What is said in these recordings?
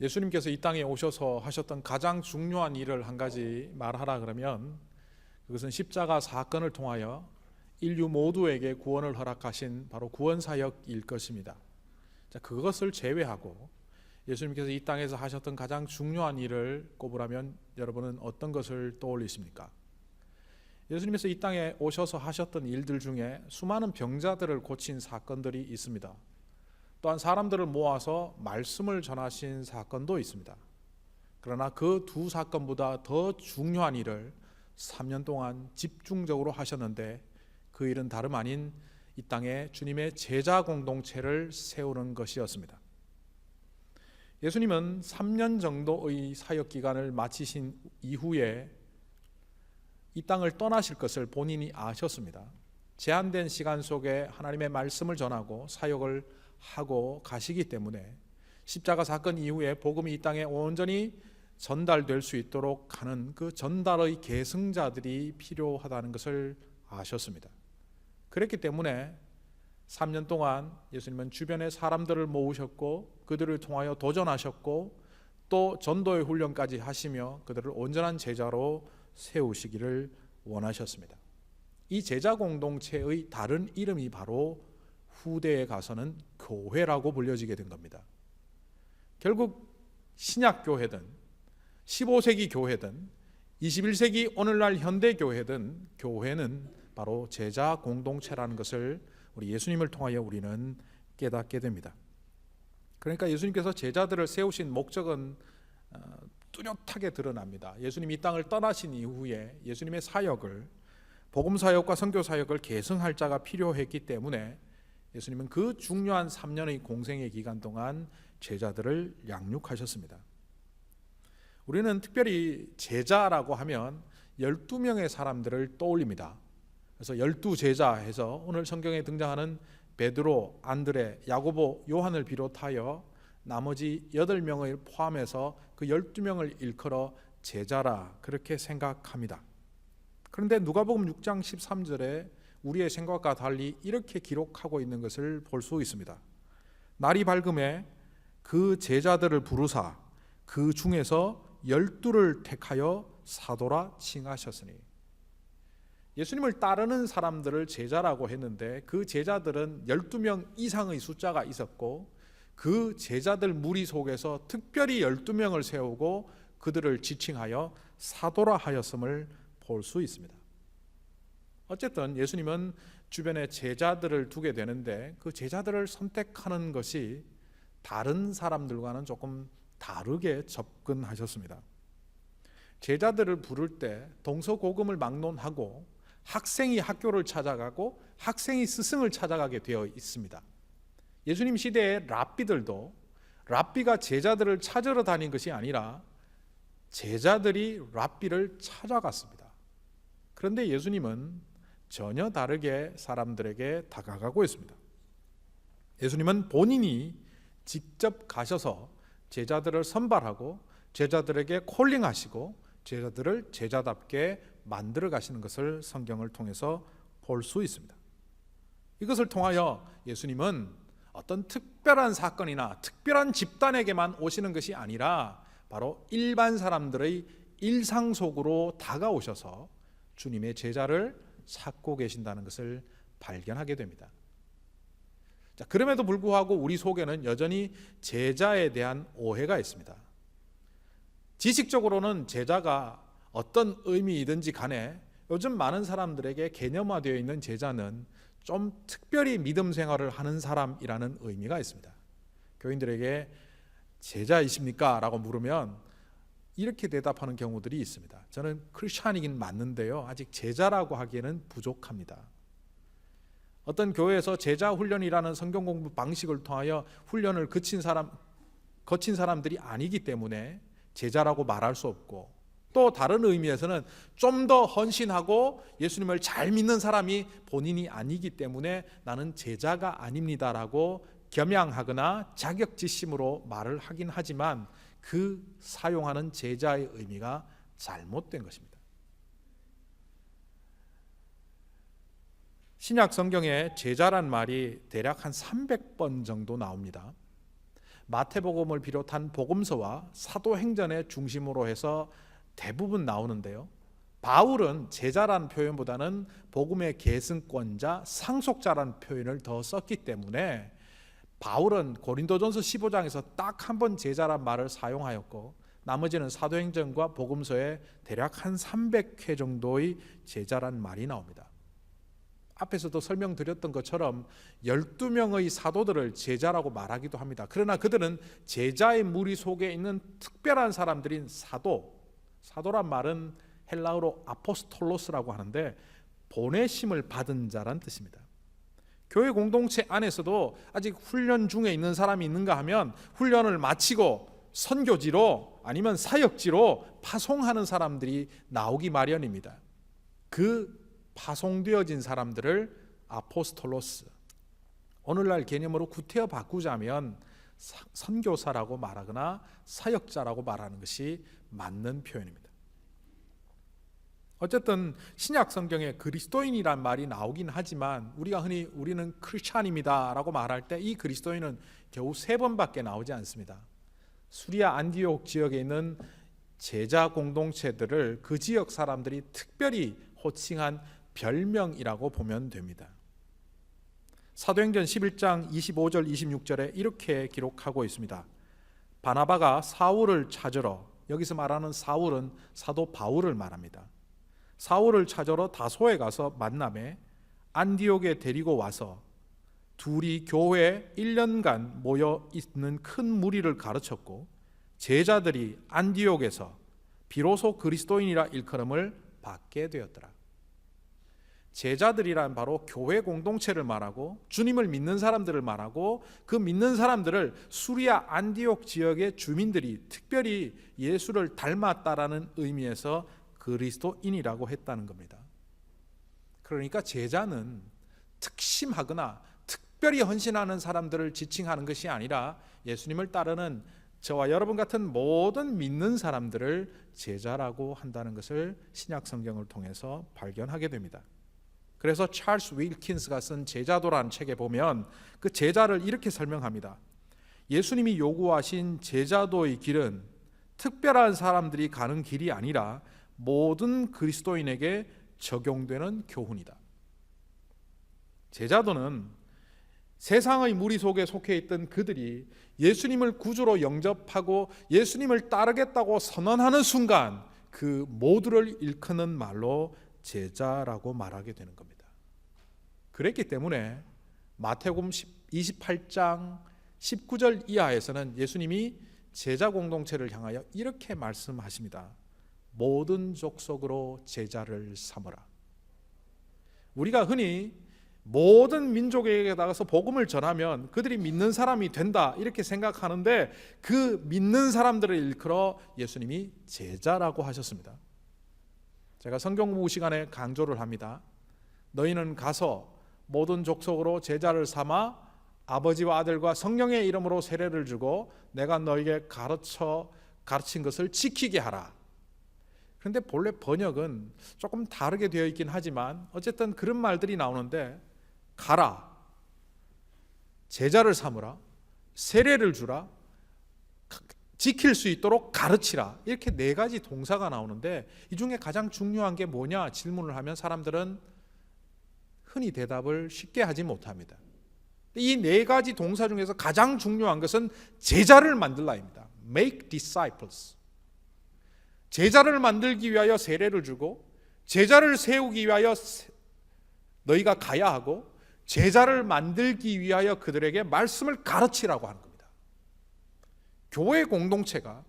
예수님께서 이 땅에 오셔서 하셨던 가장 중요한 일을 한 가지 말하라 그러면 그것은 십자가 사건을 통하여 인류 모두에게 구원을 허락하신 바로 구원사역일 것입니다. 자, 그것을 제외하고 예수님께서 이 땅에서 하셨던 가장 중요한 일을 꼽으라면 여러분은 어떤 것을 떠올리십니까? 예수님께서 이 땅에 오셔서 하셨던 일들 중에 수많은 병자들을 고친 사건들이 있습니다. 또한 사람들을 모아서 말씀을 전하신 사건도 있습니다. 그러나 그 두 사건보다 더 중요한 일을 3년 동안 집중적으로 하셨는데 그 일은 다름 아닌 이 땅에 주님의 제자 공동체를 세우는 것이었습니다. 예수님은 3년 정도의 사역 기간을 마치신 이후에 이 땅을 떠나실 것을 본인이 아셨습니다. 제한된 시간 속에 하나님의 말씀을 전하고 사역을 하고 가시기 때문에 십자가 사건 이후에 복음이 이 땅에 온전히 전달될 수 있도록 하는 그 전달의 계승자들이 필요하다는 것을 아셨습니다. 그렇기 때문에 3년 동안 예수님은 주변에 사람들을 모으셨고 그들을 통하여 도전하셨고 또 전도의 훈련까지 하시며 그들을 온전한 제자로 세우시기를 원하셨습니다. 이 제자 공동체의 다른 이름이 바로 후대에 가서는 교회라고 불려지게 된 겁니다. 결국 신약 교회든 15세기 교회든 21세기 오늘날 현대 교회든 교회는 바로 제자 공동체라는 것을 우리 예수님을 통하여 우리는 깨닫게 됩니다. 그러니까 예수님께서 제자들을 세우신 목적은 뚜렷하게 드러납니다. 예수님이 이 땅을 떠나신 이후에 예수님의 사역을 복음 사역과 선교 사역을 계승할 자가 필요했기 때문에 예수님은 그 중요한 3년의 공생의 기간 동안 제자들을 양육하셨습니다. 우리는 특별히 제자라고 하면 12명의 사람들을 떠올립니다. 그래서 12제자 해서 오늘 성경에 등장하는 베드로, 안드레, 야고보, 요한을 비롯하여 나머지 8명을 포함해서 그 12명을 일컬어 제자라 그렇게 생각합니다. 그런데 누가복음 6장 13절에 우리의 생각과 달리 이렇게 기록하고 있는 것을 볼 수 있습니다. 날이 밝음에 그 제자들을 부르사 그 중에서 12를 택하여 사도라 칭하셨으니, 예수님을 따르는 사람들을 제자라고 했는데 그 제자들은 12명 이상의 숫자가 있었고 그 제자들 무리 속에서 특별히 12명을 세우고 그들을 지칭하여 사도라 하였음을 볼 수 있습니다. 어쨌든 예수님은 주변에 제자들을 두게 되는데 그 제자들을 선택하는 것이 다른 사람들과는 조금 다르게 접근하셨습니다. 제자들을 부를 때 동서고금을 막론하고 학생이 학교를 찾아가고 학생이 스승을 찾아가게 되어 있습니다. 예수님 시대의 랍비들도 랍비가 제자들을 찾으러 다닌 것이 아니라 제자들이 랍비를 찾아갔습니다. 그런데 예수님은 전혀 다르게 사람들에게 다가가고 있습니다. 예수님은 본인이 직접 가셔서 제자들을 선발하고 제자들에게 콜링하시고 제자들을 제자답게 만들어 가시는 것을 성경을 통해서 볼 수 있습니다. 이것을 통하여 예수님은 어떤 특별한 사건이나 특별한 집단에게만 오시는 것이 아니라 바로 일반 사람들의 일상 속으로 다가오셔서 주님의 제자를 찾고 계신다는 것을 발견하게 됩니다. 자, 그럼에도 불구하고 우리 속에는 여전히 제자에 대한 오해가 있습니다. 지식적으로는 제자가 어떤 의미이든지 간에 요즘 많은 사람들에게 개념화되어 있는 제자는 좀 특별히 믿음 생활을 하는 사람이라는 의미가 있습니다. 교인들에게 제자이십니까? 라고 물으면 이렇게 대답하는 경우들이 있습니다. 저는 크리스찬이긴 맞는데요, 아직 제자라고 하기에는 부족합니다. 어떤 교회에서 제자 훈련이라는 성경 공부 방식을 통하여 훈련을 거친 사람들이 아니기 때문에 제자라고 말할 수 없고, 또 다른 의미에서는 좀 더 헌신하고 예수님을 잘 믿는 사람이 본인이 아니기 때문에 나는 제자가 아닙니다라고 겸양하거나 자격지심으로 말을 하긴 하지만 그 사용하는 제자의 의미가 잘못된 것입니다. 신약 성경에 제자란 말이 대략 한 300번 정도 나옵니다. 마태복음을 비롯한 복음서와 사도행전의 중심으로 해서 대부분 나오는데요. 바울은 제자라는 표현보다는 복음의 계승권자, 상속자라는 표현을 더 썼기 때문에 바울은 고린도전서 15장에서 딱 한 번 제자란 말을 사용하였고 나머지는 사도행전과 복음서에 대략 한 300회 정도의 제자란 말이 나옵니다. 앞에서도 설명드렸던 것처럼 12명의 사도들을 제자라고 말하기도 합니다. 그러나 그들은 제자의 무리 속에 있는 특별한 사람들인 사도란 말은 헬라어로 아포스톨로스라고 하는데 보내심을 받은 자란 뜻입니다. 교회 공동체 안에서도 아직 훈련 중에 있는 사람이 있는가 하면 훈련을 마치고 선교지로 아니면 사역지로 파송하는 사람들이 나오기 마련입니다. 그 파송되어진 사람들을 아포스톨로스, 오늘날 개념으로 구태여 바꾸자면 선교사라고 말하거나 사역자라고 말하는 것이 맞는 표현입니다. 어쨌든 신약 성경에 그리스도인이란 말이 나오긴 하지만 우리가 흔히 우리는 크리스찬입니다 라고 말할 때 이 그리스도인은 겨우 3번밖에 나오지 않습니다. 수리아 안디옥 지역에 있는 제자 공동체들을 그 지역 사람들이 특별히 호칭한 별명이라고 보면 됩니다. 사도행전 11장 25절 26절에 이렇게 기록하고 있습니다. 바나바가 사울을 찾으러, 여기서 말하는 사울은 사도 바울을 말합니다. 사울을 찾으러 다소에 가서 만남에 안디옥에 데리고 와서 둘이 교회에 1년간 모여 있는 큰 무리를 가르쳤고 제자들이 안디옥에서 비로소 그리스도인이라 일컬음을 받게 되었더라. 제자들이란 바로 교회 공동체를 말하고 주님을 믿는 사람들을 말하고 그 믿는 사람들을 수리아 안디옥 지역의 주민들이 특별히 예수를 닮았다라는 의미에서 그리스도인이라고 했다는 겁니다. 그러니까 제자는 특심하거나 특별히 헌신하는 사람들을 지칭하는 것이 아니라 예수님을 따르는 저와 여러분 같은 모든 믿는 사람들을 제자라고 한다는 것을 신약 성경을 통해서 발견하게 됩니다. 그래서 찰스 윌킨스가 쓴 제자도라는 책에 보면 그 제자를 이렇게 설명합니다. 예수님이 요구하신 제자도의 길은 특별한 사람들이 가는 길이 아니라 모든 그리스도인에게 적용되는 교훈이다. 제자도는 세상의 무리 속에 속해 있던 그들이 예수님을 구주로 영접하고 예수님을 따르겠다고 선언하는 순간 그 모두를 일컫는 말로 제자라고 말하게 되는 겁니다. 그랬기 때문에 마태복음 28장 19절 이하에서는 예수님이 제자 공동체를 향하여 이렇게 말씀하십니다. 모든 족속으로 제자를 삼으라. 우리가 흔히 모든 민족에게 나가서 복음을 전하면 그들이 믿는 사람이 된다 이렇게 생각하는데 그 믿는 사람들을 일컬어 예수님이 제자라고 하셨습니다. 제가 성경 공부 시간에 강조를 합니다. 너희는 가서 모든 족속으로 제자를 삼아 아버지와 아들과 성령의 이름으로 세례를 주고 내가 너에게 가르친 것을 지키게 하라. 그런데 본래 번역은 조금 다르게 되어 있긴 하지만 어쨌든 그런 말들이 나오는데 가라, 제자를 삼으라, 세례를 주라, 지킬 수 있도록 가르치라, 이렇게 4가지 동사가 나오는데 이 중에 가장 중요한 게 뭐냐 질문을 하면 사람들은 흔히 대답을 쉽게 하지 못합니다. 이 4가지 동사 중에서 가장 중요한 것은 제자를 만들라입니다. Make disciples. 제자를 만들기 위하여 세례를 주고 제자를 세우기 위하여 너희가 가야 하고 제자를 만들기 위하여 그들에게 말씀을 가르치라고 하는 겁니다. 교회 공동체가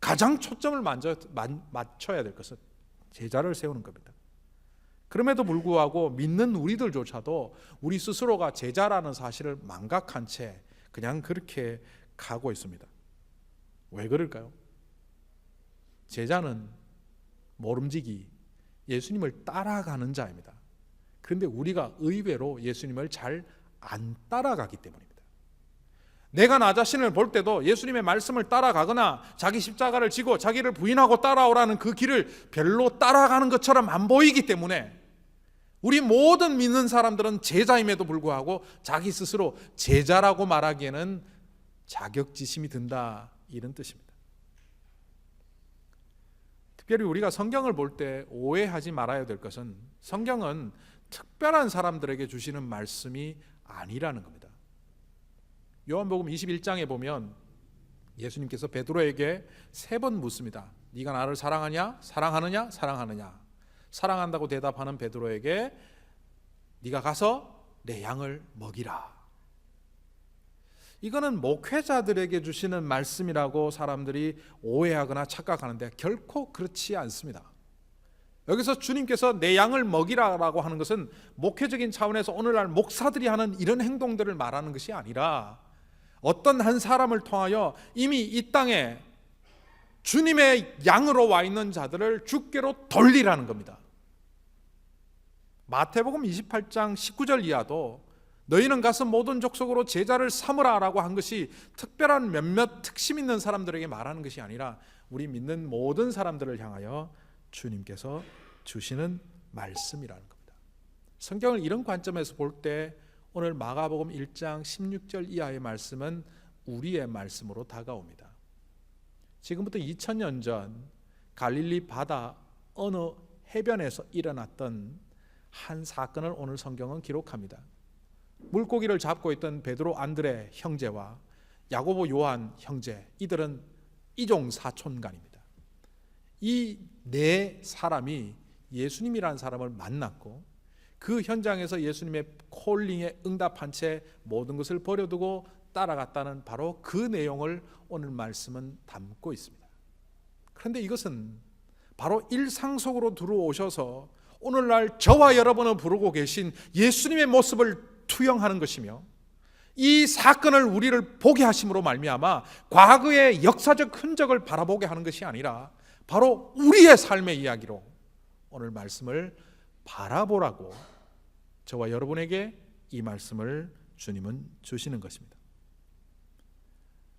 가장 초점을 맞춰야 될 것은 제자를 세우는 겁니다. 그럼에도 불구하고 믿는 우리들조차도 우리 스스로가 제자라는 사실을 망각한 채 그냥 그렇게 가고 있습니다. 왜 그럴까요? 제자는 모름지기 예수님을 따라가는 자입니다. 그런데 우리가 의외로 예수님을 잘 안 따라가기 때문입니다. 내가 나 자신을 볼 때도 예수님의 말씀을 따라가거나 자기 십자가를 지고 자기를 부인하고 따라오라는 그 길을 별로 따라가는 것처럼 안 보이기 때문에 우리 모든 믿는 사람들은 제자임에도 불구하고 자기 스스로 제자라고 말하기에는 자격지심이 든다, 이런 뜻입니다. 특별히 우리가 성경을 볼 때 오해하지 말아야 될 것은 성경은 특별한 사람들에게 주시는 말씀이 아니라는 겁니다. 요한복음 21장에 보면 예수님께서 베드로에게 3번 묻습니다. 네가 나를 사랑하냐? 사랑하느냐? 사랑하느냐? 사랑한다고 대답하는 베드로에게 네가 가서 내 양을 먹이라. 이거는 목회자들에게 주시는 말씀이라고 사람들이 오해하거나 착각하는데 결코 그렇지 않습니다. 여기서 주님께서 내 양을 먹이라라고 하는 것은 목회적인 차원에서 오늘날 목사들이 하는 이런 행동들을 말하는 것이 아니라 어떤 한 사람을 통하여 이미 이 땅에 주님의 양으로 와 있는 자들을 주께로 돌리라는 겁니다. 마태복음 28장 19절 이하도 너희는 가서 모든 족속으로 제자를 삼으라라고 한 것이 특별한 몇몇 특심 있는 사람들에게 말하는 것이 아니라 우리 믿는 모든 사람들을 향하여 주님께서 주시는 말씀이라는 겁니다. 성경을 이런 관점에서 볼 때 오늘 마가복음 1장 16절 이하의 말씀은 우리의 말씀으로 다가옵니다. 지금부터 2000년 전 갈릴리 바다 어느 해변에서 일어났던 한 사건을 오늘 성경은 기록합니다. 물고기를 잡고 있던 베드로 안드레 형제와 야고보 요한 형제, 이들은 이종 사촌간입니다. 이 네 사람이 예수님이라는 사람을 만났고 그 현장에서 예수님의 콜링에 응답한 채 모든 것을 버려두고 따라갔다는 바로 그 내용을 오늘 말씀은 담고 있습니다. 그런데 이것은 바로 일상 속으로 들어오셔서 오늘날 저와 여러분을 부르고 계신 예수님의 모습을 투영하는 것이며 이 사건을 우리를 보게 하심으로 말미암아 과거의 역사적 흔적을 바라보게 하는 것이 아니라 바로 우리의 삶의 이야기로 오늘 말씀을 바라보라고 저와 여러분에게 이 말씀을 주님은 주시는 것입니다.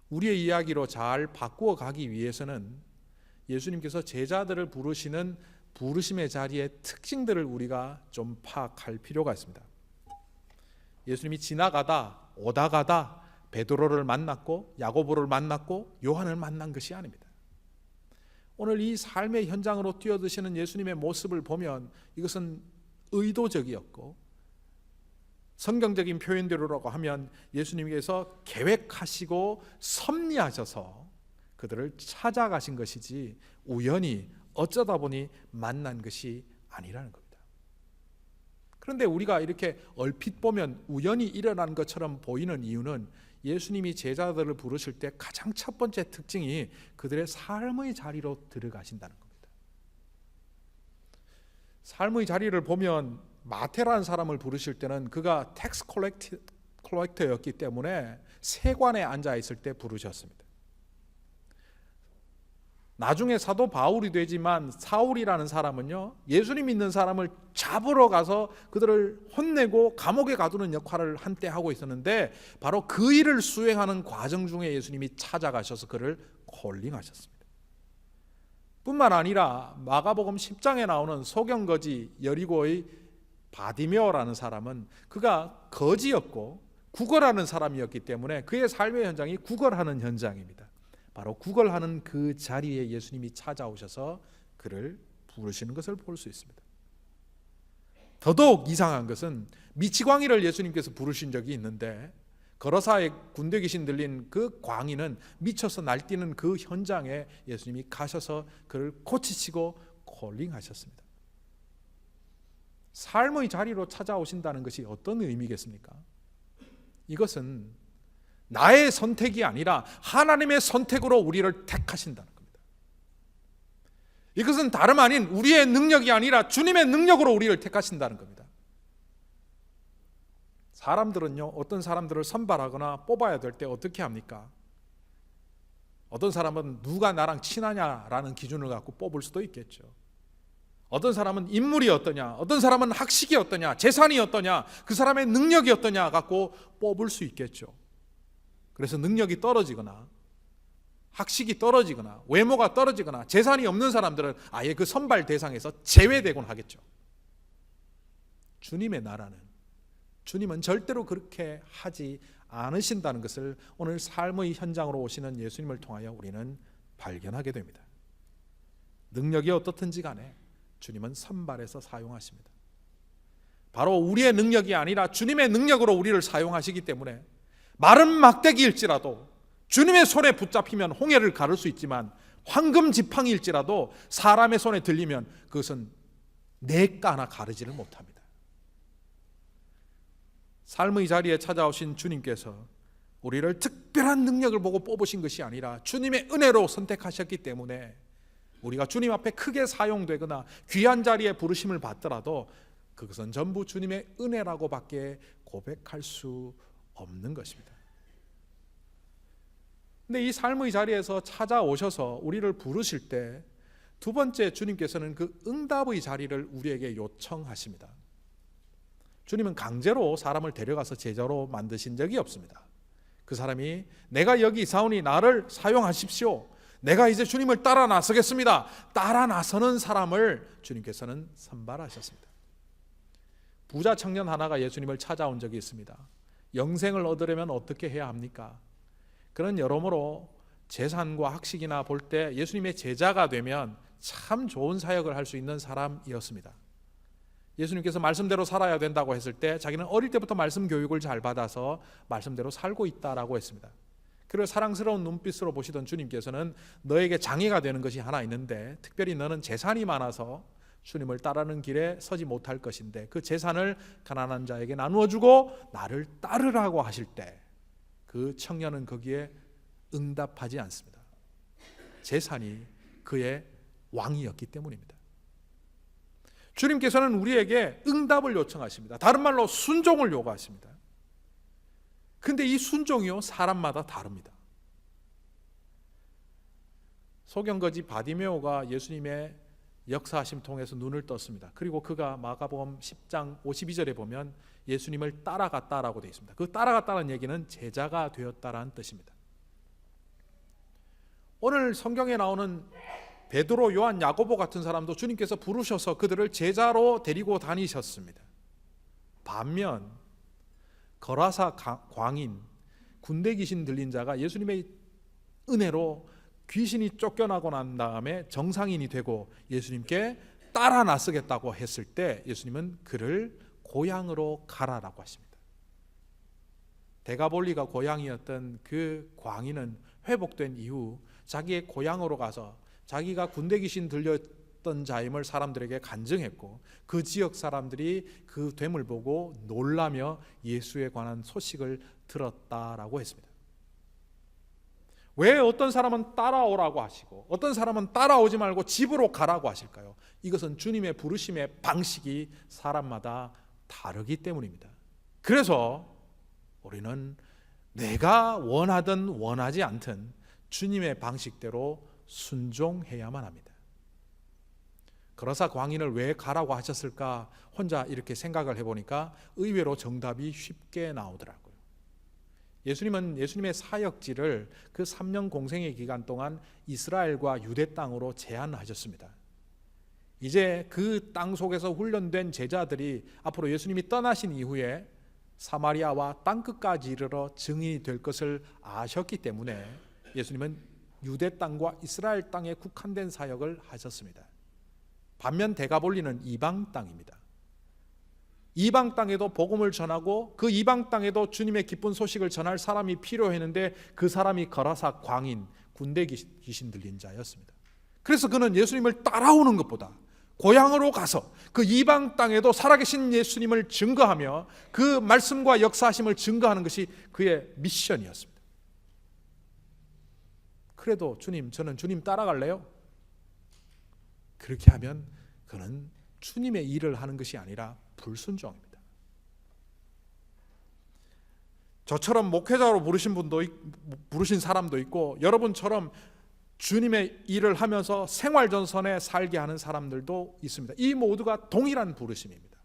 우리의 이야기로 잘 바꾸어 가기 위해서는 예수님께서 제자들을 부르시는 부르심의 자리의 특징들을 우리가 좀 파악할 필요가 있습니다. 예수님이 지나가다 오다 가다 베드로를 만났고 야고보를 만났고 요한을 만난 것이 아닙니다. 오늘 이 삶의 현장으로 뛰어드시는 예수님의 모습을 보면 이것은 의도적이었고 성경적인 표현대로라고 하면 예수님께서 계획하시고 섭리하셔서 그들을 찾아가신 것이지 우연히 어쩌다 보니 만난 것이 아니라는 겁니다. 그런데 우리가 이렇게 얼핏 보면 우연히 일어난 것처럼 보이는 이유는 예수님이 제자들을 부르실 때 가장 첫 번째 특징이 그들의 삶의 자리로 들어가신다는 겁니다. 삶의 자리를 보면 마태라는 사람을 부르실 때는 그가 텍스 컬렉터였기 때문에 세관에 앉아 있을 때 부르셨습니다. 나중에 사도 바울이 되지만 사울이라는 사람은요, 예수님 믿는 사람을 잡으러 가서 그들을 혼내고 감옥에 가두는 역할을 한때 하고 있었는데 바로 그 일을 수행하는 과정 중에 예수님이 찾아가셔서 그를 콜링하셨습니다. 뿐만 아니라 마가복음 10장에 나오는 소경거지 여리고의 바디메오라는 사람은 그가 거지였고 구걸하는 사람이었기 때문에 그의 삶의 현장이 구걸하는 현장입니다. 바로 구걸하는 그 자리에 예수님이 찾아오셔서 그를 부르시는 것을 볼 수 있습니다. 더더욱 이상한 것은 미치광이를 예수님께서 부르신 적이 있는데 거라사의 군대 귀신 들린 그 광인은 미쳐서 날뛰는 그 현장에 예수님이 가셔서 그를 고치시고 콜링하셨습니다. 삶의 자리로 찾아오신다는 것이 어떤 의미겠습니까? 이것은 나의 선택이 아니라 하나님의 선택으로 우리를 택하신다는 겁니다. 이것은 다름 아닌 우리의 능력이 아니라 주님의 능력으로 우리를 택하신다는 겁니다. 사람들은요, 어떤 사람들을 선발하거나 뽑아야 될 때 어떻게 합니까? 어떤 사람은 누가 나랑 친하냐라는 기준을 갖고 뽑을 수도 있겠죠. 어떤 사람은 인물이 어떠냐, 어떤 사람은 학식이 어떠냐, 재산이 어떠냐, 그 사람의 능력이 어떠냐 갖고 뽑을 수 있겠죠. 그래서 능력이 떨어지거나 학식이 떨어지거나 외모가 떨어지거나 재산이 없는 사람들은 아예 그 선발 대상에서 제외되곤 하겠죠. 주님의 나라는 주님은 절대로 그렇게 하지 않으신다는 것을 오늘 삶의 현장으로 오시는 예수님을 통하여 우리는 발견하게 됩니다. 능력이 어떻든지 간에 주님은 선발해서 사용하십니다. 바로 우리의 능력이 아니라 주님의 능력으로 우리를 사용하시기 때문에 마른 막대기일지라도 주님의 손에 붙잡히면 홍해를 가를 수 있지만 황금 지팡이일지라도 사람의 손에 들리면 그것은 네 가나 가르지를 못합니다. 삶의 자리에 찾아오신 주님께서 우리를 특별한 능력을 보고 뽑으신 것이 아니라 주님의 은혜로 선택하셨기 때문에 우리가 주님 앞에 크게 사용되거나 귀한 자리에 부르심을 받더라도 그것은 전부 주님의 은혜라고밖에 고백할 수 없는 것입니다. 근데 이 삶의 자리에서 찾아오셔서 우리를 부르실 때 두 번째, 주님께서는 그 응답의 자리를 우리에게 요청하십니다. 주님은 강제로 사람을 데려가서 제자로 만드신 적이 없습니다. 그 사람이 내가 여기 있사오니 나를 사용하십시오, 내가 이제 주님을 따라 나서겠습니다, 따라 나서는 사람을 주님께서는 선발하셨습니다. 부자 청년 하나가 예수님을 찾아온 적이 있습니다. 영생을 얻으려면 어떻게 해야 합니까? 그런 여러모로 재산과 학식이나 볼 때 예수님의 제자가 되면 참 좋은 사역을 할 수 있는 사람이었습니다. 예수님께서 말씀대로 살아야 된다고 했을 때 자기는 어릴 때부터 말씀 교육을 잘 받아서 말씀대로 살고 있다라고 했습니다. 그리고 사랑스러운 눈빛으로 보시던 주님께서는 너에게 장애가 되는 것이 하나 있는데, 특별히 너는 재산이 많아서 주님을 따르는 길에 서지 못할 것인데 그 재산을 가난한 자에게 나누어 주고 나를 따르라고 하실 때 그 청년은 거기에 응답하지 않습니다. 재산이 그의 왕이었기 때문입니다. 주님께서는 우리에게 응답을 요청하십니다. 다른 말로 순종을 요구하십니다. 그런데 이 순종이요, 사람마다 다릅니다. 소경거지 바디메오가 예수님의 역사하심 통해서 눈을 떴습니다. 그리고 그가 마가복음 10장 52절에 보면 예수님을 따라갔다라고 되어 있습니다. 그 따라갔다는 얘기는 제자가 되었다라는 뜻입니다. 오늘 성경에 나오는 베드로, 요한, 야고보 같은 사람도 주님께서 부르셔서 그들을 제자로 데리고 다니셨습니다. 반면 거라사 광인, 군대 귀신 들린 자가 예수님의 은혜로 귀신이 쫓겨나고 난 다음에 정상인이 되고 예수님께 따라 나서겠다고 했을 때 예수님은 그를 고향으로 가라라고 하십니다. 데가볼리가 고향이었던 그 광인은 회복된 이후 자기의 고향으로 가서 자기가 군대 귀신 들렸던 자임을 사람들에게 간증했고 그 지역 사람들이 그 됨을 보고 놀라며 예수에 관한 소식을 들었다라고 했습니다. 왜 어떤 사람은 따라오라고 하시고 어떤 사람은 따라오지 말고 집으로 가라고 하실까요? 이것은 주님의 부르심의 방식이 사람마다 다르기 때문입니다. 그래서 우리는 내가 원하든 원하지 않든 주님의 방식대로 순종해야만 합니다. 그러사 광인을 왜 가라고 하셨을까 혼자 이렇게 생각을 해보니까 의외로 정답이 쉽게 나오더라고요. 예수님은 예수님의 사역지를 그 3년 공생의 기간 동안 이스라엘과 유대 땅으로 제한하셨습니다. 이제 그 땅 속에서 훈련된 제자들이 앞으로 예수님이 떠나신 이후에 사마리아와 땅끝까지 이르러 증인이 될 것을 아셨기 때문에 예수님은 유대 땅과 이스라엘 땅에 국한된 사역을 하셨습니다. 반면 데가볼리는 이방 땅입니다. 이방 땅에도 복음을 전하고 그 이방 땅에도 주님의 기쁜 소식을 전할 사람이 필요했는데 그 사람이 거라사 광인, 군대 귀신 들린 자였습니다. 그래서 그는 예수님을 따라오는 것보다 고향으로 가서 그 이방 땅에도 살아계신 예수님을 증거하며 그 말씀과 역사하심을 증거하는 것이 그의 미션이었습니다. 그래도 주님, 저는 주님 따라갈래요? 그렇게 하면 그는 주님의 일을 하는 것이 아니라 불순종입니다. 저처럼 목회자로 부르신 사람도 있고 여러분처럼 주님의 일을 하면서 생활전선에 살게 하는 사람들도 있습니다. 이 모두가 동일한 부르심입니다.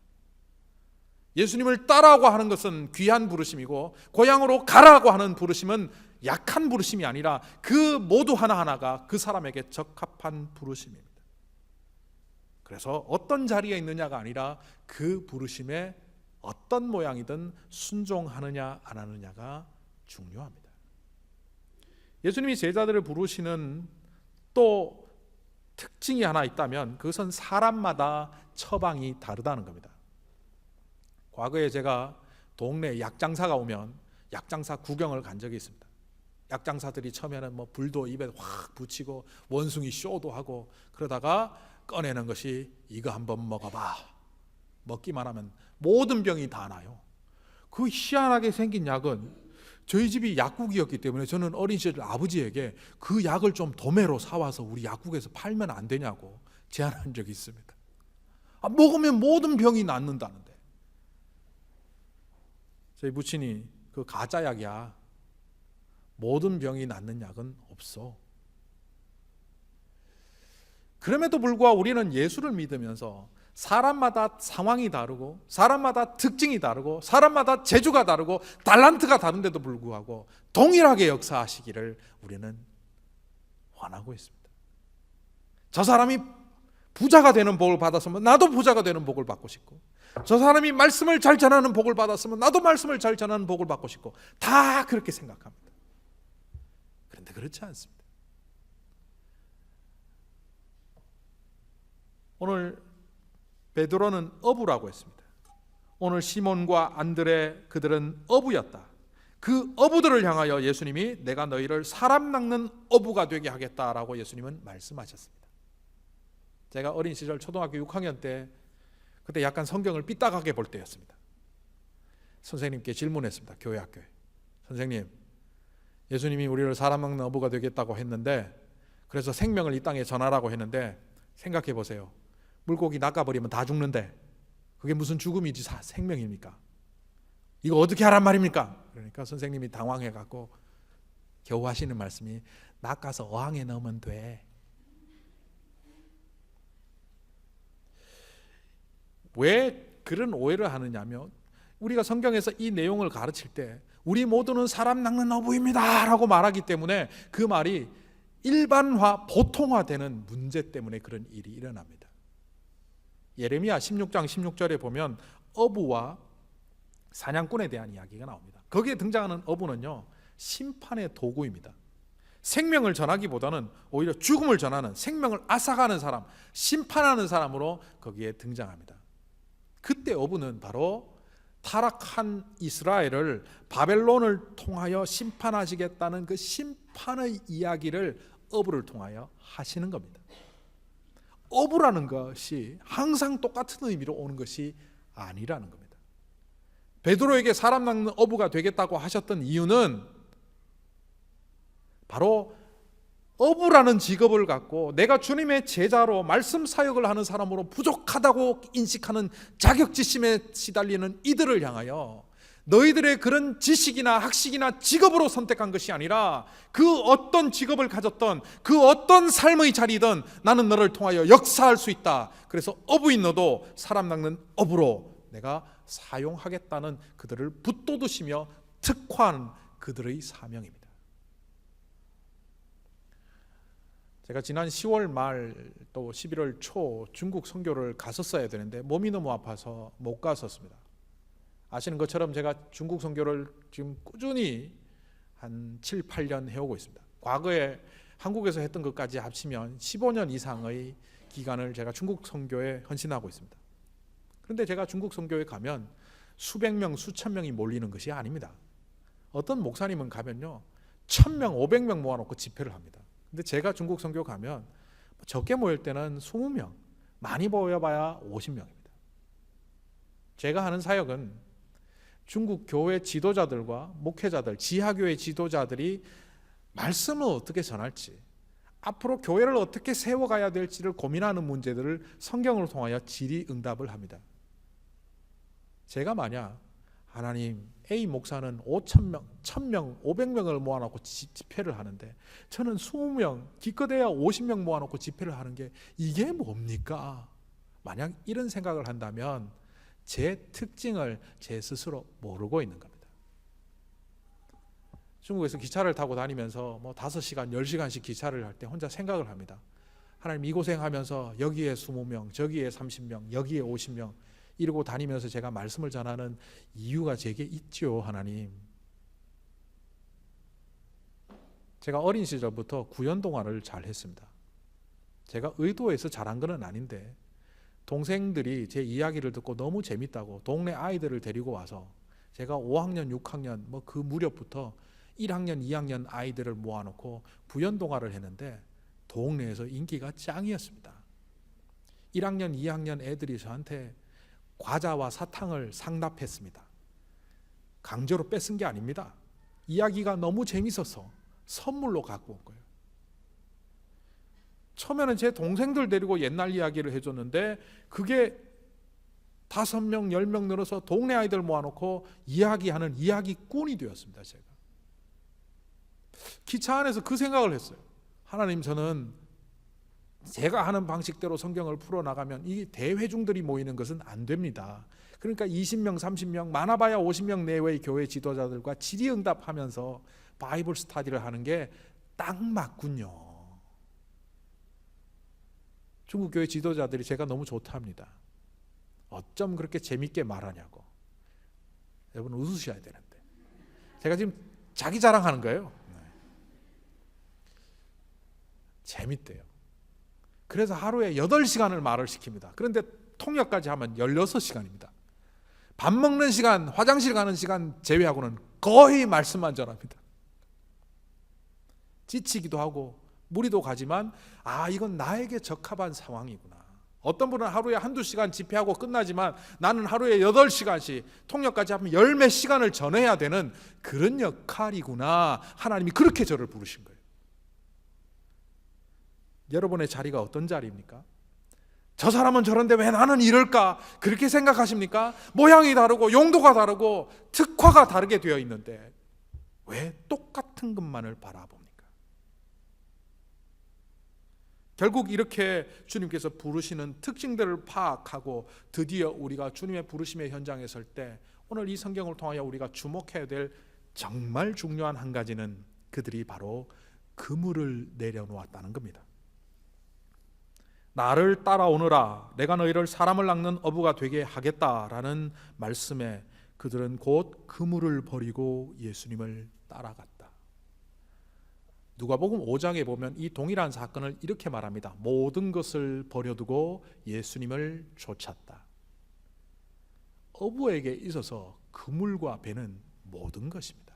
예수님을 따라고 하는 것은 귀한 부르심이고 고향으로 가라고 하는 부르심은 약한 부르심이 아니라 그 모두 하나하나가 그 사람에게 적합한 부르심입니다. 그래서 어떤 자리에 있느냐가 아니라 그 부르심에 어떤 모양이든 순종하느냐 안 하느냐가 중요합니다. 예수님이 제자들을 부르시는 또 특징이 하나 있다면 그것은 사람마다 처방이 다르다는 겁니다. 과거에 제가 동네에 약장사가 오면 약장사 구경을 간 적이 있습니다. 약장사들이 처음에는 뭐 불도 입에 확 붙이고 원숭이 쇼도 하고 그러다가 꺼내는 것이 이거 한번 먹어봐. 먹기만 하면 모든 병이 다 나요. 그 희한하게 생긴 약은 저희 집이 약국이었기 때문에 저는 어린 시절 아버지에게 그 약을 좀 도매로 사와서 우리 약국에서 팔면 안 되냐고 제안한 적이 있습니다. 먹으면 모든 병이 낫는다는데. 저희 부친이 그 가짜 약이야. 모든 병이 낫는 약은 없어. 그럼에도 불구하고 우리는 예수를 믿으면서 사람마다 상황이 다르고 사람마다 특징이 다르고 사람마다 재주가 다르고 달란트가 다른데도 불구하고 동일하게 역사하시기를 우리는 원하고 있습니다. 저 사람이 부자가 되는 복을 받았으면 나도 부자가 되는 복을 받고 싶고, 저 사람이 말씀을 잘 전하는 복을 받았으면 나도 말씀을 잘 전하는 복을 받고 싶고, 다 그렇게 생각합니다. 그런데 그렇지 않습니다. 오늘 베드로는 어부라고 했습니다. 오늘 시몬과 안드레 그들은 어부였다. 그 어부들을 향하여 예수님이 내가 너희를 사람 낚는 어부가 되게 하겠다라고 예수님은 말씀하셨습니다. 제가 어린 시절 초등학교 6학년 때 그때 약간 성경을 삐딱하게 볼 때였습니다. 선생님께 질문했습니다. 교회 학교에. 선생님, 예수님이 우리를 사람 낚는 어부가 되겠다고 했는데, 그래서 생명을 이 땅에 전하라고 했는데, 생각해 보세요. 물고기 낚아버리면 다 죽는데 그게 무슨 죽음이지 생명입니까? 이거 어떻게 하란 말입니까? 그러니까 선생님이 당황해갖고 겨우 하시는 말씀이 낚아서 어항에 넣으면 돼. 왜 그런 오해를 하느냐면, 우리가 성경에서 이 내용을 가르칠 때 우리 모두는 사람 낚는 어부입니다 라고 말하기 때문에 그 말이 일반화, 보통화되는 문제 때문에 그런 일이 일어납니다. 예레미야 16장 16절에 보면 어부와 사냥꾼에 대한 이야기가 나옵니다. 거기에 등장하는 어부는요, 심판의 도구입니다. 생명을 전하기보다는 오히려 죽음을 전하는, 생명을 앗아가는 사람, 심판하는 사람으로 거기에 등장합니다. 그때 어부는 바로 타락한 이스라엘을 바벨론을 통하여 심판하시겠다는 그 심판의 이야기를 어부를 통하여 하시는 겁니다. 어부라는 것이 항상 똑같은 의미로 오는 것이 아니라는 겁니다. 베드로에게 사람 낚는 어부가 되겠다고 하셨던 이유는 바로 어부라는 직업을 갖고 내가 주님의 제자로 말씀 사역을 하는 사람으로 부족하다고 인식하는 자격지심에 시달리는 이들을 향하여 너희들의 그런 지식이나 학식이나 직업으로 선택한 것이 아니라 그 어떤 직업을 가졌던 그 어떤 삶의 자리든 나는 너를 통하여 역사할 수 있다. 그래서 어부인 너도 사람 낚는 어부로 내가 사용하겠다는 그들을 붙돋으시며 특화한 그들의 사명입니다. 제가 지난 10월 말 또 11월 초 중국 선교를 갔었어야 되는데 몸이 너무 아파서 못 갔었습니다. 아시는 것처럼 제가 중국 선교를 지금 꾸준히 한 7, 8년 해오고 있습니다. 과거에 한국에서 했던 것까지 합치면 15년 이상의 기간을 제가 중국 선교에 헌신하고 있습니다. 그런데 제가 중국 선교에 가면 수백 명, 수천 명이 몰리는 것이 아닙니다. 어떤 목사님은 가면요 1000명, 500명 모아놓고 집회를 합니다. 근데 제가 중국 선교 가면 적게 모일 때는 20명, 많이 모여봐야 50명입니다. 제가 하는 사역은 중국 교회 지도자들과 목회자들, 지하교회 지도자들이 말씀을 어떻게 전할지, 앞으로 교회를 어떻게 세워가야 될지를 고민하는 문제들을 성경을 통하여 질의응답을 합니다. 제가 만약 하나님, A 목사는 5,000명, 1,000명, 500명을 모아놓고 집회를 하는데 저는 20명, 기껏해야 50명 모아놓고 집회를 하는 게 이게 뭡니까? 만약 이런 생각을 한다면 제 특징을 제 스스로 모르고 있는 겁니다. 중국에서 기차를 타고 다니면서 5시간, 10시간씩 기차를 할 때 혼자 생각을 합니다. 하나님, 이 고생하면서 여기에 20명, 저기에 30명, 여기에 50명, 이러고 다니면서 제가 말씀을 전하는 이유가 제게 있죠, 하나님. 제가 어린 시절부터 구연동화를 잘 했습니다. 제가 의도해서 잘한 건 아닌데 동생들이 제 이야기를 듣고 너무 재밌다고 동네 아이들을 데리고 와서 제가 5학년, 6학년 뭐 그 무렵부터 1학년, 2학년 아이들을 모아놓고 구연동화를 했는데 동네에서 인기가 짱이었습니다. 1학년, 2학년 애들이 저한테 과자와 사탕을 상납했습니다. 강제로 뺏은 게 아닙니다. 이야기가 너무 재밌어서 선물로 갖고 온 거예요. 처음에는 제 동생들 데리고 옛날 이야기를 해줬는데 그게 5명, 10명 늘어서 동네 아이들 모아놓고 이야기하는 이야기꾼이 되었습니다. 제가 기차 안에서 그 생각을 했어요. 하나님, 저는 제가 하는 방식대로 성경을 풀어나가면 이 대회중들이 모이는 것은 안 됩니다. 그러니까 20명, 30명, 많아봐야 50명 내외의 교회 지도자들과 질의응답하면서 바이블 스터디를 하는 게 딱 맞군요. 중국 교회 지도자들이 제가 너무 좋답니다. 어쩜 그렇게 재밌게 말하냐고. 여러분 웃으셔야 되는데 제가 지금 자기 자랑하는 거예요. 재밌대요. 그래서 하루에 8시간을 말을 시킵니다. 그런데 통역까지 하면 16시간입니다. 밥 먹는 시간, 화장실 가는 시간 제외하고는 거의 말씀만 전합니다. 지치기도 하고 무리도 가지만 이건 나에게 적합한 상황이구나. 어떤 분은 하루에 1-2시간 집회하고 끝나지만 나는 하루에 8시간씩 통역까지 하면 10몇 시간을 전해야 되는 그런 역할이구나. 하나님이 그렇게 저를 부르신 거예요. 여러분의 자리가 어떤 자리입니까? 저 사람은 저런데 왜 나는 이럴까? 그렇게 생각하십니까? 모양이 다르고 용도가 다르고 특화가 다르게 되어 있는데 왜 똑같은 것만을 바라봅니까? 결국 이렇게 주님께서 부르시는 특징들을 파악하고 드디어 우리가 주님의 부르심의 현장에 설 때 오늘 이 성경을 통하여 우리가 주목해야 될 정말 중요한 한 가지는 그들이 바로 그물을 내려놓았다는 겁니다. 나를 따라오너라, 내가 너희를 사람을 낚는 어부가 되게 하겠다라는 말씀에 그들은 곧 그물을 버리고 예수님을 따라갔다. 누가복음 5장에 보면 이 동일한 사건을 이렇게 말합니다. 모든 것을 버려두고 예수님을 쫓았다. 어부에게 있어서 그물과 배는 모든 것입니다.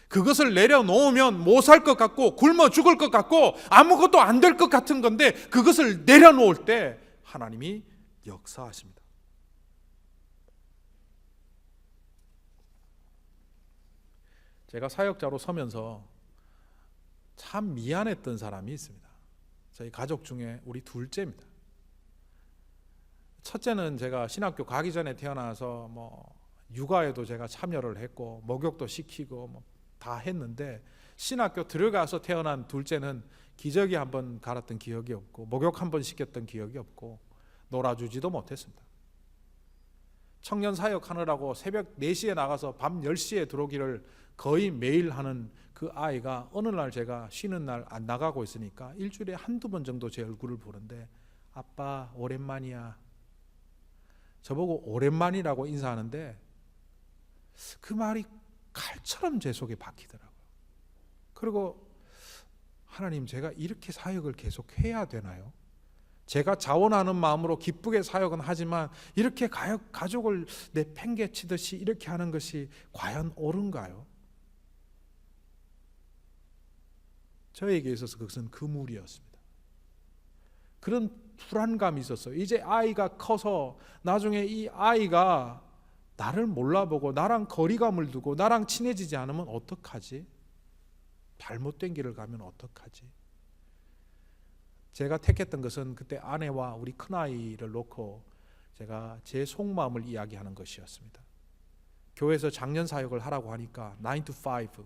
그것을 내려놓으면 못 살 것 같고 굶어 죽을 것 같고 아무것도 안 될 것 같은 건데 그것을 내려놓을 때 하나님이 역사하십니다. 제가 사역자로 서면서 참 미안했던 사람이 있습니다. 저희 가족 중에 우리 둘째입니다. 첫째는 제가 신학교 가기 전에 태어나서 육아에도 제가 참여를 했고 목욕도 시키고 다 했는데 신학교 들어가서 태어난 둘째는 기저귀 한번 갈았던 기억이 없고 목욕 한번 시켰던 기억이 없고 놀아주지도 못했습니다. 청년 사역하느라고 새벽 4시에 나가서 밤 10시에 들어오기를 거의 매일 하는 그 아이가 어느 날 제가 쉬는 날 안 나가고 있으니까 일주일에 1-2번 정도 제 얼굴을 보는데 아빠 오랜만이야. 저보고 오랜만이라고 인사하는데 그 말이 칼처럼 제 속에 박히더라고요. 그리고 하나님, 제가 이렇게 사역을 계속 해야 되나요? 제가 자원하는 마음으로 기쁘게 사역은 하지만 이렇게 가족을 내팽개치듯이 이렇게 하는 것이 과연 옳은가요? 저에게 있어서 그것은 그물이었습니다. 그런 불안감이 있었어요. 이제 아이가 커서 나중에 이 아이가 나를 몰라보고 나랑 거리감을 두고 나랑 친해지지 않으면 어떡하지? 잘못된 길을 가면 어떡하지? 제가 택했던 것은 그때 아내와 우리 큰아이를 놓고 제가 제 속마음을 이야기하는 것이었습니다. 교회에서 장년 사역을 하라고 하니까 9 to 5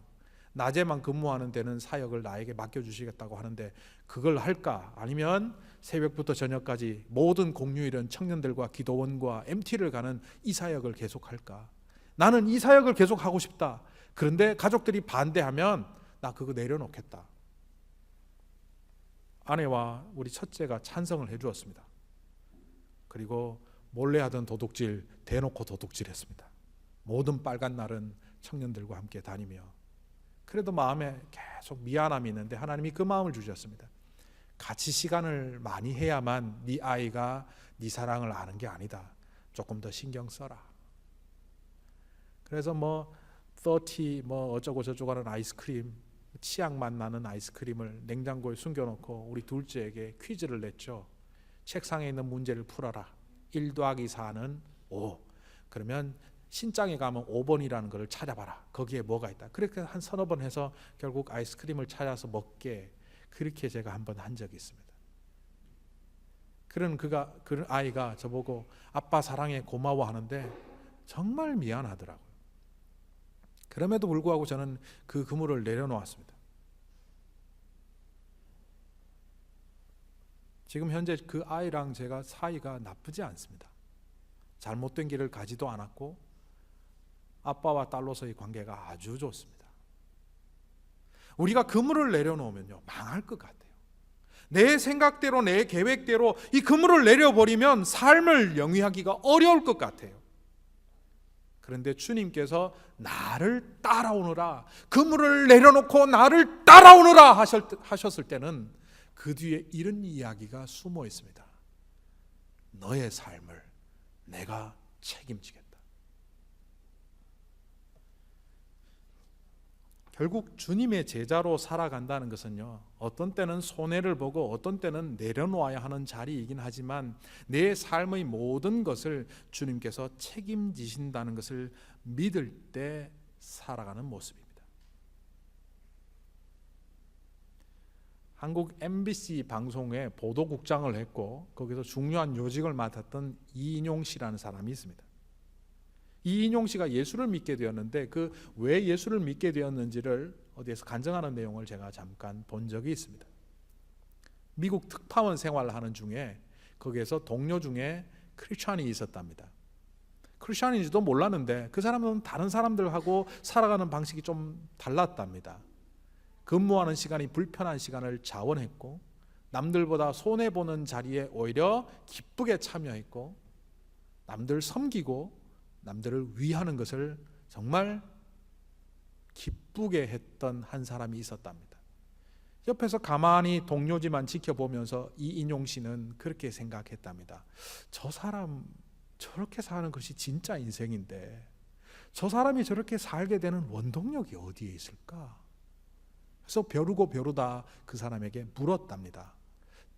낮에만 근무하는 데는 사역을 나에게 맡겨주시겠다고 하는데 그걸 할까? 아니면 새벽부터 저녁까지 모든 공휴일은 청년들과 기도원과 MT를 가는 이 사역을 계속할까? 나는 이 사역을 계속하고 싶다. 그런데 가족들이 반대하면 나 그거 내려놓겠다. 아내와 우리 첫째가 찬성을 해주었습니다. 그리고 몰래 하던 도둑질 대놓고 도둑질했습니다. 모든 빨간 날은 청년들과 함께 다니며, 그래도 마음에 계속 미안함이 있는데 하나님이 그 마음을 주셨습니다. 같이 시간을 많이 해야만 네 아이가 네 사랑을 아는 게 아니다. 조금 더 신경 써라. 그래서 30 어쩌고 저쩌고 하는 아이스크림, 치약 맛 나는 아이스크림을 냉장고에 숨겨놓고 우리 둘째에게 퀴즈를 냈죠. 책상에 있는 문제를 풀어라. 1 더하기 4는 5. 그러면 신장에 가면 5번이라는 것을 찾아봐라. 거기에 뭐가 있다. 그렇게 한 서너 번 해서 결국 아이스크림을 찾아서 먹게, 그렇게 제가 한번 한 적이 있습니다. 그런 아이가 저보고 아빠 사랑해 고마워 하는데 정말 미안하더라고요. 그럼에도 불구하고 저는 그 그물을 내려놓았습니다. 지금 현재 그 아이랑 제가 사이가 나쁘지 않습니다. 잘못된 길을 가지도 않았고 아빠와 딸로서의 관계가 아주 좋습니다. 우리가 그물을 내려놓으면요, 망할 것 같아요. 내 생각대로 내 계획대로 이 그물을 내려버리면 삶을 영위하기가 어려울 것 같아요. 그런데 주님께서 나를 따라오느라, 그물을 내려놓고 나를 따라오느라 하셨을 때는 그 뒤에 이런 이야기가 숨어 있습니다. 너의 삶을 내가 책임지겠다. 결국 주님의 제자로 살아간다는 것은요, 어떤 때는 손해를 보고 어떤 때는 내려놓아야 하는 자리이긴 하지만 내 삶의 모든 것을 주님께서 책임지신다는 것을 믿을 때 살아가는 모습입니다. 한국 MBC 방송에 보도국장을 했고 거기서 중요한 요직을 맡았던 이인용 씨라는 사람이 있습니다. 이인용 씨가 예수를 믿게 되었는데 그 왜 예수를 믿게 되었는지를 어디에서 간증하는 내용을 제가 잠깐 본 적이 있습니다. 미국 특파원 생활을 하는 중에 거기에서 동료 중에 크리스찬이 있었답니다. 크리스찬인지도 몰랐는데 그 사람은 다른 사람들하고 살아가는 방식이 좀 달랐답니다. 근무하는 시간이 불편한 시간을 자원했고 남들보다 손해보는 자리에 오히려 기쁘게 참여했고 남들 섬기고 남들을 위하는 것을 정말 기쁘게 했던 한 사람이 있었답니다. 옆에서 가만히 동료지만 지켜보면서 이인용 씨는 그렇게 생각했답니다. 저 사람 저렇게 사는 것이 진짜 인생인데 저 사람이 저렇게 살게 되는 원동력이 어디에 있을까? 그래서 벼르고 벼르다 그 사람에게 물었답니다.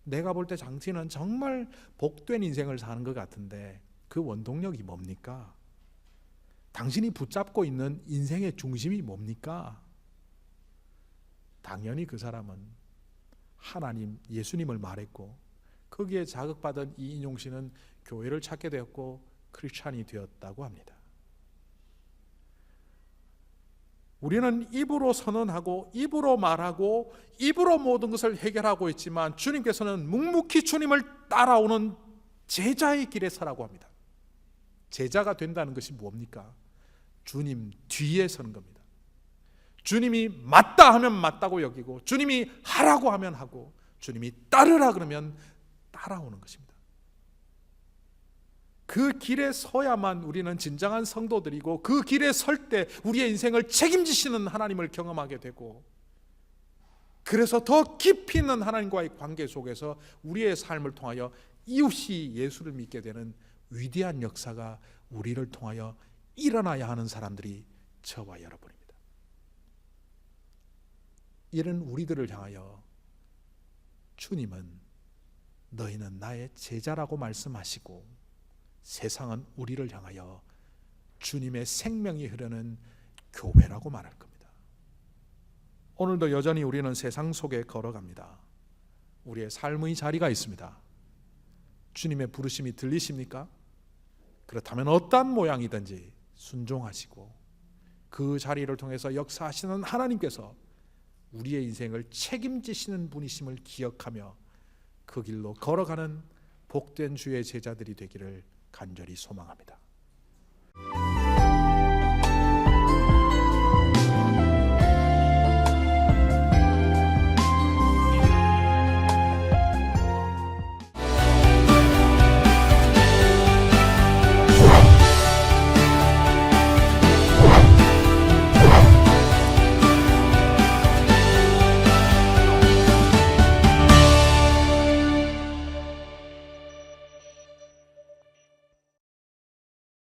내가 볼 때 당신은 정말 복된 인생을 사는 것 같은데 그 원동력이 뭡니까? 당신이 붙잡고 있는 인생의 중심이 뭡니까? 당연히 그 사람은 하나님, 예수님을 말했고 거기에 자극받은 이인용 씨는 교회를 찾게 되었고 크리스찬이 되었다고 합니다. 우리는 입으로 선언하고 입으로 말하고 입으로 모든 것을 해결하고 있지만 주님께서는 묵묵히 주님을 따라오는 제자의 길에 서라고 합니다. 제자가 된다는 것이 뭡니까? 주님 뒤에 서는 겁니다. 주님이 맞다 하면 맞다고 여기고 주님이 하라고 하면 하고 주님이 따르라 그러면 따라오는 것입니다. 그 길에 서야만 우리는 진정한 성도들이고 그 길에 설 때 우리의 인생을 책임지시는 하나님을 경험하게 되고 그래서 더 깊이 있는 하나님과의 관계 속에서 우리의 삶을 통하여 이웃이 예수를 믿게 되는 위대한 역사가 우리를 통하여 일어나야 하는 사람들이 저와 여러분입니다. 이런 우리들을 향하여 주님은 너희는 나의 제자라고 말씀하시고 세상은 우리를 향하여 주님의 생명이 흐르는 교회라고 말할 겁니다. 오늘도 여전히 우리는 세상 속에 걸어갑니다. 우리의 삶의 자리가 있습니다. 주님의 부르심이 들리십니까? 그렇다면 어떠한 모양이든지 순종하시고 그 자리를 통해서 역사하시는 하나님께서 우리의 인생을 책임지시는 분이심을 기억하며 그 길로 걸어가는 복된 주의 제자들이 되기를 간절히 소망합니다.